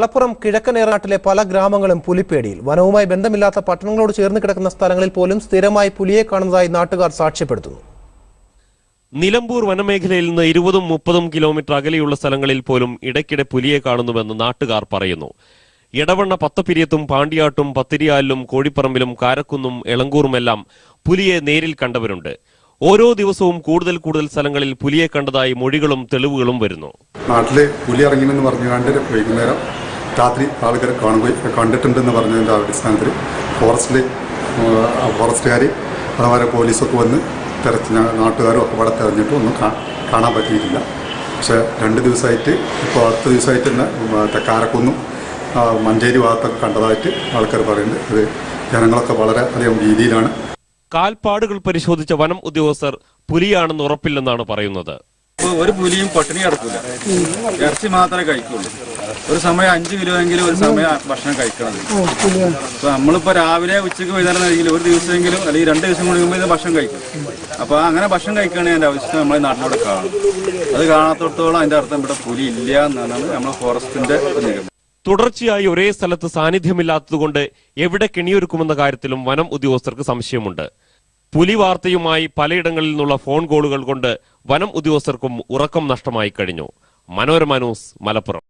മലപ്പുറം കിഴക്കൻ ഏറനാട്ടിലെ പല ഗ്രാമങ്ങളും പുലിപ്പേടിയിൽ. വനവുമായി ബന്ധമില്ലാത്ത പട്ടണങ്ങളോട് ചേർന്ന് കിടക്കുന്ന സ്ഥലങ്ങളിൽ പോലും സ്ഥിരമായി പുലിയെ കാണുന്നതായി നാട്ടുകാർ സാക്ഷ്യപ്പെടുത്തുന്നു. നിലമ്പൂർ വനമേഖലയിൽ നിന്ന് 20-30 കിലോമീറ്റർ അകലെയുള്ള സ്ഥലങ്ങളിൽ പോലും ഇടയ്ക്കിടെ പുലിയെ കാണുന്നുവെന്ന് നാട്ടുകാർ പറയുന്നു. എടവണ്ണ പത്തപ്പിരിയത്തും പാണ്ടിയാട്ടും പത്തിരിയാലിലും കോഴിപ്പറമ്പിലും കാരക്കുന്നും എളങ്കൂറുമെല്ലാം പുലിയെ നേരിൽ കണ്ടവരുണ്ട്. ഓരോ ദിവസവും കൂടുതൽ സ്ഥലങ്ങളിൽ പുലിയെ കണ്ടതായി മൊഴികളും തെളിവുകളും വരുന്നു. നാട്ടില് പുലി ഇറങ്ങിയെന്ന് പറഞ്ഞുകൊണ്ട് വൈകുന്നേരം രാത്രി ആളുകൾ കണ്ടിട്ടുണ്ടെന്ന് പറഞ്ഞതിൻ്റെ അടിസ്ഥാനത്തിൽ ഫോറസ്റ്റുകാർ അതുപോലെ പോലീസൊക്കെ വന്ന് തെരഞ്ഞ നാട്ടുകാരും ഒക്കെ ഇവിടെ തെരഞ്ഞിട്ട് ഒന്നും കാണാൻ പറ്റിയിട്ടില്ല. പക്ഷേ 2 ദിവസമായിട്ട് ഇപ്പോൾ അടുത്ത ദിവസമായിട്ട് തന്നെ കാരക്കുന്നും മഞ്ചേരി ഭാഗത്തൊക്കെ കണ്ടതായിട്ട് ആൾക്കാർ പറയുന്നുണ്ട്. ഇത് ജനങ്ങളൊക്കെ വളരെ അധികം ഭീതിയിലാണ്. കാൽപ്പാടുകൾ പരിശോധിച്ച വനം ഉദ്യോഗസ്ഥർ പുലിയാണെന്ന് ഉറപ്പില്ലെന്നാണ് പറയുന്നത്. ഒരു പുലിയും പട്ടിണി കിടക്കില്ല, ഇറച്ചി മാത്രമേ കഴിക്കുള്ളൂ. ഒരു സമയം 5 കിലോ എങ്കിലും ഒരു സമയം ഭക്ഷണം കഴിക്കണം. അപ്പൊ നമ്മളിപ്പോ രാവിലെ ഉച്ചയ്ക്ക് വൈകുന്നേരം കഴിക്കില്ല, ഒരു ദിവസമെങ്കിലും അല്ലെങ്കിൽ 2 ദിവസം കൂടുമ്പോൾ ഇത് ഭക്ഷണം കഴിക്കും. അപ്പൊ അങ്ങനെ ഭക്ഷണം കഴിക്കുകയാണെങ്കിൽ അതിന്റെ ആവശ്യം നമ്മളെ നാട്ടിലൂടെ കാണും. അത് കാണാത്തോടത്തോളം അതിന്റെ അർത്ഥം ഇവിടെ പുലി ഇല്ല എന്നാണ് നമ്മളെ ഫോറസ്റ്റിന്റെ നിഗമനം. തുടർച്ചയായി ഒരേ സ്ഥലത്ത് സാന്നിധ്യമില്ലാത്തതുകൊണ്ട് എവിടെ കെണിയൊരുക്കുമെന്ന കാര്യത്തിലും വനം ഉദ്യോഗസ്ഥർക്ക് സംശയമുണ്ട്. പുലി വാർത്തയുമായി പലയിടങ്ങളിൽ നിന്നുള്ള ഫോൺ കോളുകൾ കൊണ്ട് വനം ഉദ്യോഗസ്ഥർക്കും ഉറക്കം നഷ്ടമായി കഴിഞ്ഞു. മനോരമ ന്യൂസ്, മലപ്പുറം.